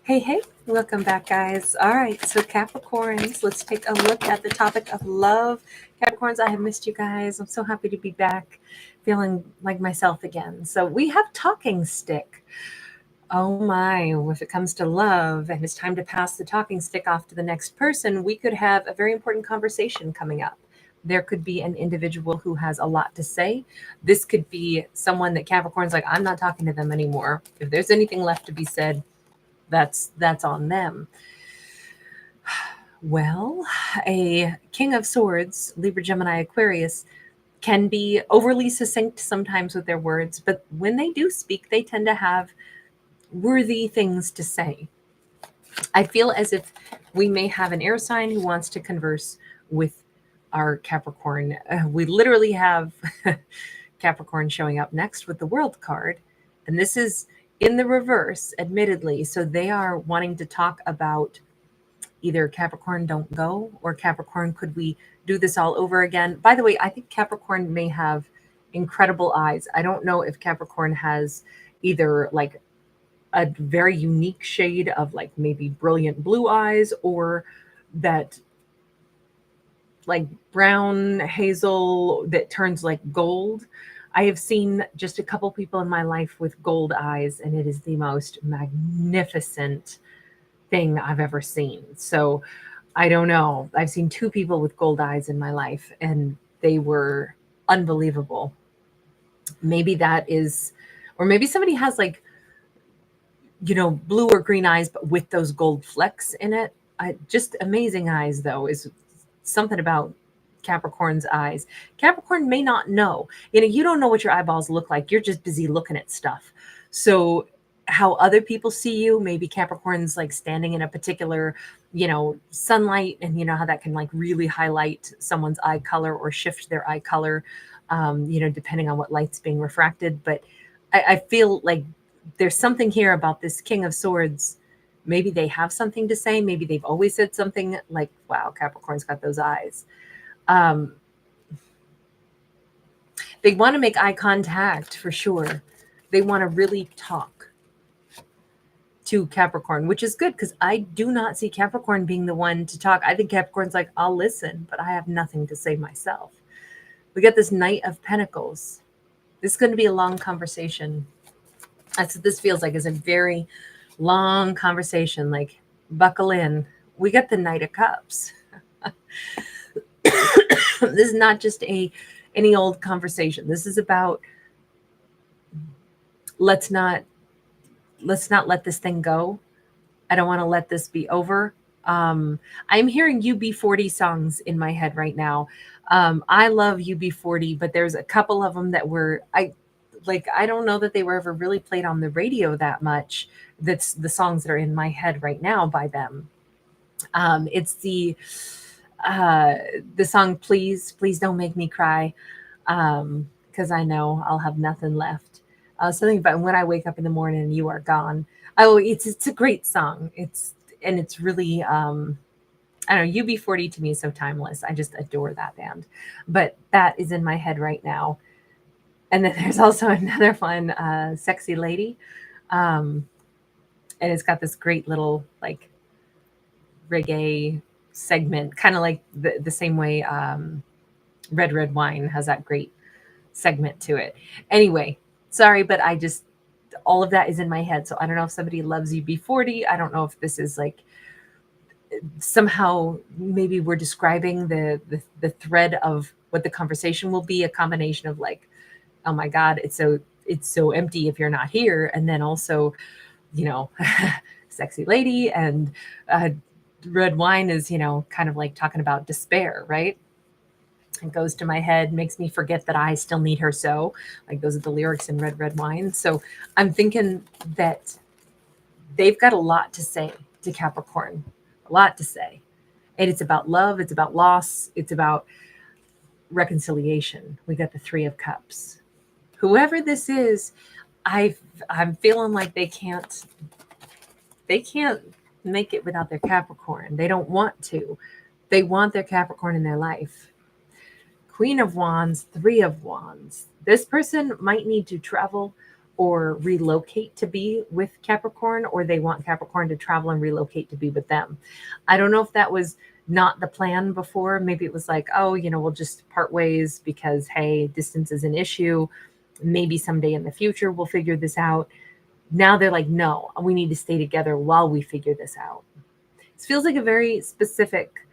Hey, welcome back, guys. All right, so Capricorns, let's take a look at the topic of love. Capricorns, I have missed you guys. I'm so happy to be back, feeling like myself again. So we have talking stick. Oh my, if it comes to love and it's time to pass the talking stick off to the next person, we could have a very important conversation coming up. There could be an individual who has a lot to say. This could be someone that Capricorn's like, I'm not talking to them anymore. If there's anything left to be said, that's on them. Well, a King of Swords, Libra, Gemini, Aquarius, can be overly succinct sometimes with their words, but when they do speak, they tend to have worthy things to say. I feel as if we may have an air sign who wants to converse with our Capricorn. We literally have Capricorn showing up next with the World card, and this is in the reverse, admittedly. So they are wanting to talk about either Capricorn don't go or Capricorn, could we do this all over again? By the way, I think Capricorn may have incredible eyes. I don't know if Capricorn has either like a very unique shade of like maybe brilliant blue eyes or that like brown hazel that turns like gold. I have seen just a couple people in my life with gold eyes, and it is the most magnificent thing I've ever seen. So I don't know. I've seen two people with gold eyes in my life, and they were unbelievable. Maybe that is, or maybe somebody has like, blue or green eyes, but with those gold flecks in it. Just amazing eyes, though, is something about Capricorn's eyes. Capricorn may not know. You don't know what your eyeballs look like. You're just busy looking at stuff. So how other people see you, maybe Capricorn's like standing in a particular, sunlight, and how that can like really highlight someone's eye color or shift their eye color, depending on what light's being refracted. But I feel like there's something here about this King of Swords. Maybe they have something to say. Maybe they've always said something like, wow, Capricorn's got those eyes. They want to make eye contact for sure. They want to really talk to Capricorn, which is good because I do not see Capricorn being the one to talk. I think Capricorn's like, I'll listen, but I have nothing to say myself. We got this Knight of Pentacles. This is going to be a long conversation. That's what this feels like, is a very long conversation. Like, buckle in. We got the Knight of Cups. This is not just any old conversation. This is about let's not let this thing go. I don't want to let this be over. I'm hearing UB40 songs in my head right now. I love UB40, but there's a couple of them that I don't know that they were ever really played on the radio that much. That's the songs that are in my head right now by them. It's the song Please Don't Make Me Cry, because I know I'll have nothing left. Something about when I wake up in the morning and you are gone. Oh, it's a great song. It's really I don't know, UB40 to me is so timeless. I just adore that band. But that is in my head right now. And then there's also another one, Sexy Lady. And it's got this great little like reggae segment, kind of like the same way Red Wine has that great segment to it. Anyway, sorry, but all of that is in my head. So I don't know if somebody loves UB40. I don't know if this is like somehow maybe we're describing the thread of what the conversation will be, a combination of like, oh my God, it's so empty if you're not here. And then also, Sexy Lady and Red Wine is, kind of like talking about despair, right? It goes to my head, makes me forget that I still need her so. Like those are the lyrics in Red Wine. So I'm thinking that they've got a lot to say to Capricorn, a lot to say. And it's about love, it's about loss, it's about reconciliation. We got the Three of Cups. Whoever this is, I'm feeling like they can't make it without their Capricorn. They don't want to. They want their Capricorn in their life. Queen of Wands, Three of Wands. This person might need to travel or relocate to be with Capricorn, or they want Capricorn to travel and relocate to be with them. I don't know if that was not the plan before. Maybe it was like, oh, we'll just part ways because, hey, distance is an issue. Maybe someday in the future we'll figure this out. Now they're like, no, we need to stay together while we figure this out. It feels like a very specific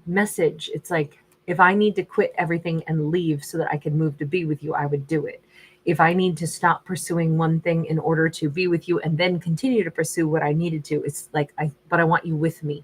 message. It's like, if I need to quit everything and leave so that I can move to be with you, I would do it. If I need to stop pursuing one thing in order to be with you and then continue to pursue what I needed to, it's like, but I want you with me.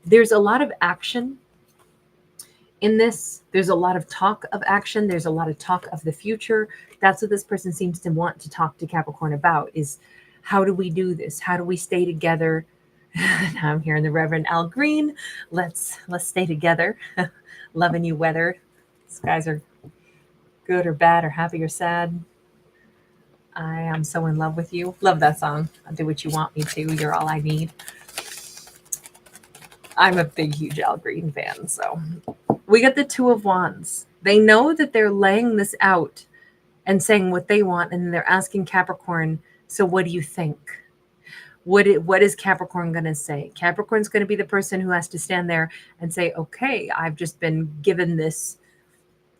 There's a lot of action in this. There's a lot of talk of action. There's a lot of talk of the future. That's what this person seems to want to talk to Capricorn about, is how do we do this? How do we stay together? Now I'm hearing the Reverend Al Green. Let's stay together. Loving you, weather. These guys are good or bad or happy or sad. I am so in love with you. Love that song. I'll do what you want me to. You're all I need. I'm a big, huge Al Green fan. So we got the Two of Wands. They know that they're laying this out and saying what they want. And they're asking Capricorn, so what do you think? What is Capricorn going to say? Capricorn's going to be the person who has to stand there and say, okay, I've just been given this.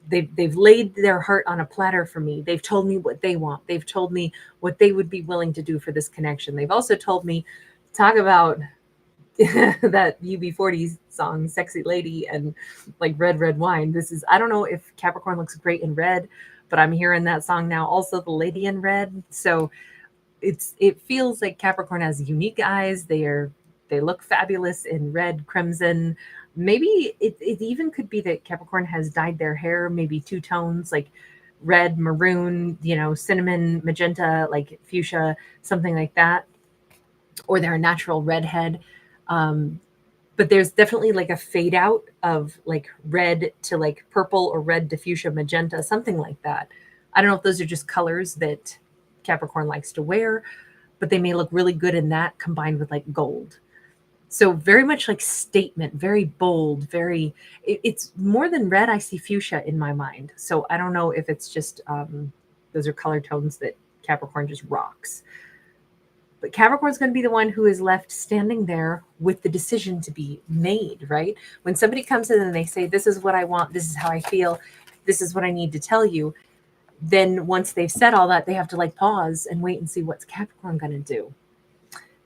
They've laid their heart on a platter for me. They've told me what they want. They've told me what they would be willing to do for this connection. They've also told me, talk about that UB40 song, Sexy Lady, and like Red, Red Wine. I don't know if Capricorn looks great in red, but I'm hearing that song now, also the lady in red. So it feels like Capricorn has unique eyes. They look fabulous in red, crimson. Maybe it even could be that Capricorn has dyed their hair, maybe two tones, like red, maroon, cinnamon, magenta, like fuchsia, something like that. Or they're a natural redhead. But there's definitely like a fade out of like red to like purple or red to fuchsia, magenta, something like that. I don't know if those are just colors that Capricorn likes to wear, but they may look really good in that combined with like gold. So very much like statement, very bold, it's more than red. I see fuchsia in my mind. So I don't know if it's just, those are color tones that Capricorn just rocks. But Capricorn's going to be the one who is left standing there with the decision to be made, right? When somebody comes in and they say, this is what I want, this is how I feel, this is what I need to tell you. Then once they've said all that, they have to like pause and wait and see what's Capricorn going to do.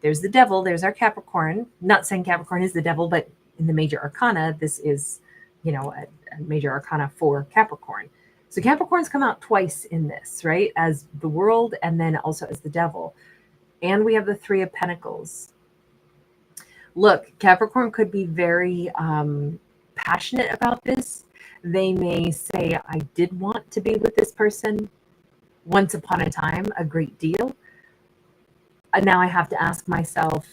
There's the devil. There's our Capricorn. Not saying Capricorn is the devil, but in the major arcana, this is, a major arcana for Capricorn. So Capricorn's come out twice in this, right? As the world and then also as the devil. And we have the Three of Pentacles. Look, Capricorn could be very passionate about this. They may say, I did want to be with this person once upon a time, a great deal. And now I have to ask myself,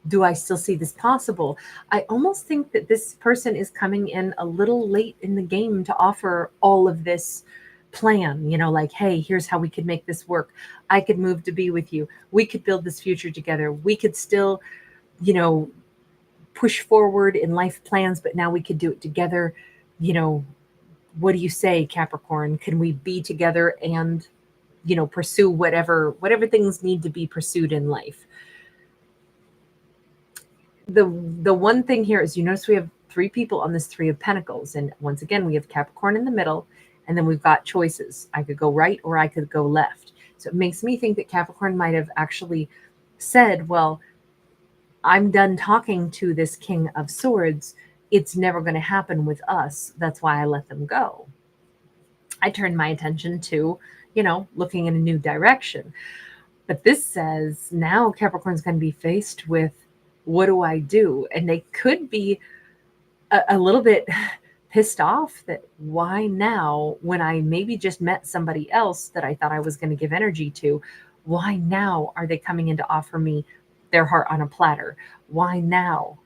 do I still see this possible? I almost think that this person is coming in a little late in the game to offer all of this plan, like, hey, here's how we could make this work. I could move to be with you. We could build this future together. We could still, push forward in life plans, but now we could do it together. What do you say, Capricorn? Can we be together and, pursue whatever things need to be pursued in life? The one thing here is, you notice we have three people on this Three of Pentacles. And once again, we have Capricorn in the middle, and then we've got choices. I could go right or I could go left. So it makes me think that Capricorn might have actually said, well, I'm done talking to this King of Swords. It's never going to happen with us. That's why I let them go. I turned my attention to, looking in a new direction. But this says now Capricorn's going to be faced with, what do I do? And they could be a little bit pissed off that why now, when I maybe just met somebody else that I thought I was going to give energy to, why now are they coming in to offer me their heart on a platter? Why now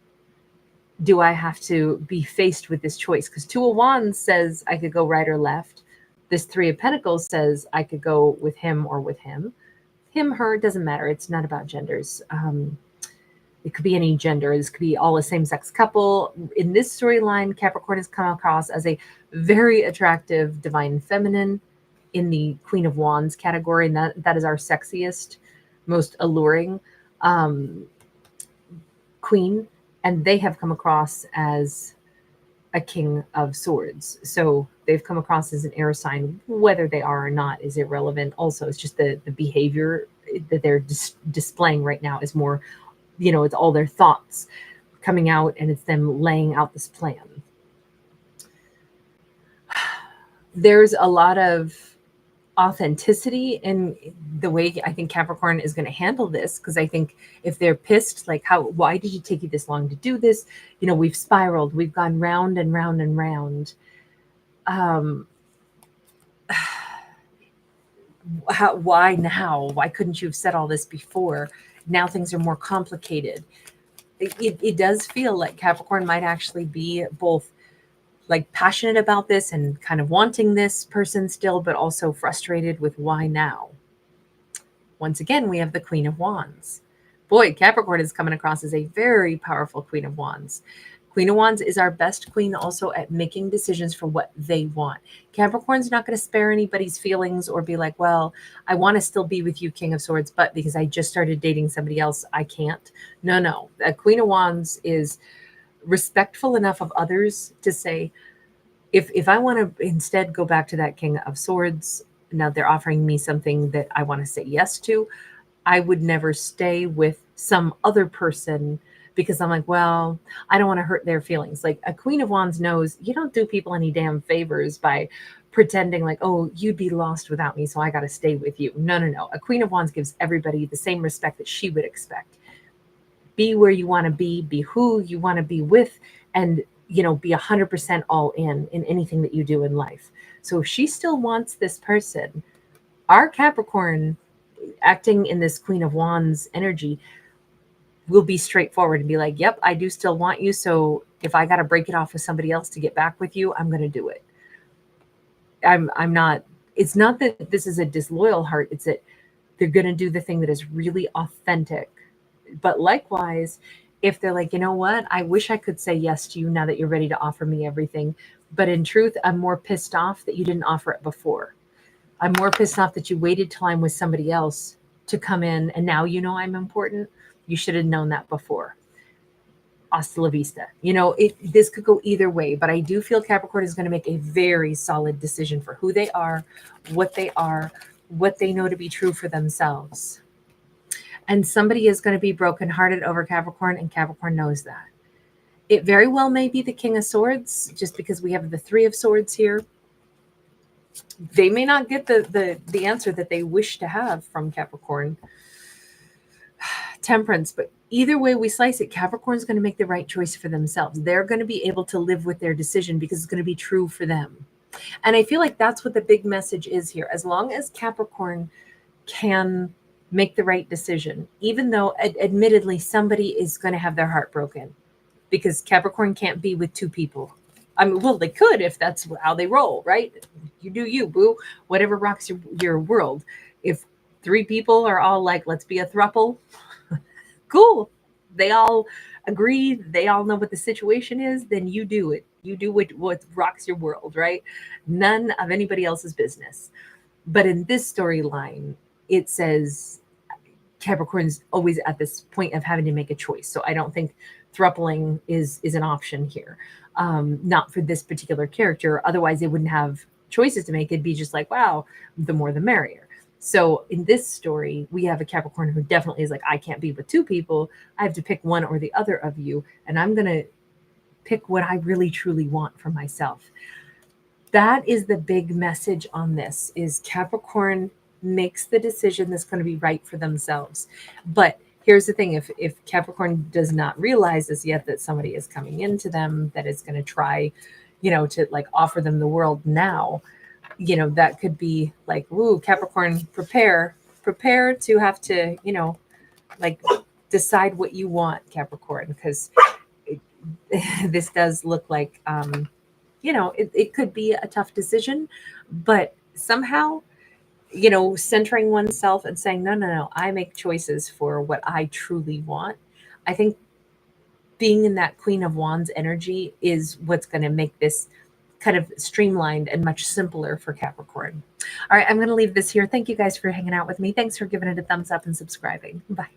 do I have to be faced with this choice? Because Two of Wands says I could go right or left. This Three of Pentacles says I could go with him or with him. Him, her, doesn't matter. It's not about genders. It could be any gender. This could be all a same-sex couple. In this storyline, Capricorn has come across as a very attractive divine feminine. in the Queen of Wands category, and that is our sexiest, most alluring queen, and they have come across as a King of Swords. So they've come across as an air sign. Whether they are or not is irrelevant. Also, it's just the behavior that they're displaying right now is more, it's all their thoughts coming out, and it's them laying out this plan. There's a lot of authenticity in the way I think Capricorn is going to handle this, because I think if they're pissed, like, why did it take you this long to do this? We've spiraled, we've gone round and round and round. Why now? Why couldn't you have said all this before? Now things are more complicated. It does feel like Capricorn might actually be both like passionate about this and kind of wanting this person still, but also frustrated with why now. Once again, we have the Queen of Wands. Boy, Capricorn is coming across as a very powerful Queen of Wands. Queen of Wands is our best queen also at making decisions for what they want. Capricorn's not going to spare anybody's feelings or be like, well, I want to still be with you, King of Swords, but because I just started dating somebody else, I can't. No. A Queen of Wands is respectful enough of others to say, if I want to instead go back to that King of Swords, now they're offering me something that I want to say yes to, I would never stay with some other person because I'm like, well, I don't want to hurt their feelings. Like, a Queen of Wands knows you don't do people any damn favors by pretending like, oh, you'd be lost without me, so I got to stay with you. No. A Queen of Wands gives everybody the same respect that she would expect. Be where you want to be who you want to be with, and be 100% all in anything that you do in life. So if she still wants this person, our Capricorn acting in this Queen of Wands energy will be straightforward and be like, yep, I do still want you. So if I got to break it off with somebody else to get back with you, I'm going to do it. I'm not, it's not that this is a disloyal heart. It's that they're going to do the thing that is really authentic. But likewise, if they're like, you know what, I wish I could say yes to you now that you're ready to offer me everything. But in truth, I'm more pissed off that you didn't offer it before. I'm more pissed off that you waited till I'm with somebody else to come in. And now I'm important. You should have known that before. Hasta la vista. This could go either way, but I do feel Capricorn is going to make a very solid decision for who they are, what they know to be true for themselves. And somebody is going to be brokenhearted over Capricorn, and Capricorn knows that. It very well may be the King of Swords, just because we have the Three of Swords here. They may not get the answer that they wish to have from Capricorn. Temperance, but either way we slice it, Capricorn's going to make the right choice for themselves. They're going to be able to live with their decision because it's going to be true for them. And I feel like that's what the big message is here. As long as Capricorn can make the right decision, even though admittedly somebody is going to have their heart broken, because Capricorn can't be with two people. I mean, well, they could if that's how they roll, right? You do you, boo. Whatever rocks your world. If three people are all like, let's be a throuple, cool. They all agree. They all know what the situation is. Then you do it. You do what rocks your world, right? None of anybody else's business. But in this storyline, it says Capricorn's always at this point of having to make a choice. So I don't think thrupling is an option here. Not for this particular character. Otherwise, they wouldn't have choices to make. It'd be just like, wow, the more the merrier. So in this story, we have a Capricorn who definitely is like, I can't be with two people. I have to pick one or the other of you. And I'm going to pick what I really, truly want for myself. That is the big message on this, is Capricorn makes the decision that's going to be right for themselves. But here's the thing. If Capricorn does not realize this yet, that somebody is coming into them that is going to try, to like offer them the world now, that could be like, ooh, Capricorn, prepare to have to, like decide what you want, Capricorn, because this does look like, it could be a tough decision, but somehow, centering oneself and saying, no, I make choices for what I truly want. I think being in that Queen of Wands energy is what's going to make this kind of streamlined and much simpler for Capricorn. All right, I'm going to leave this here. Thank you guys for hanging out with me. Thanks for giving it a thumbs up and subscribing. Bye.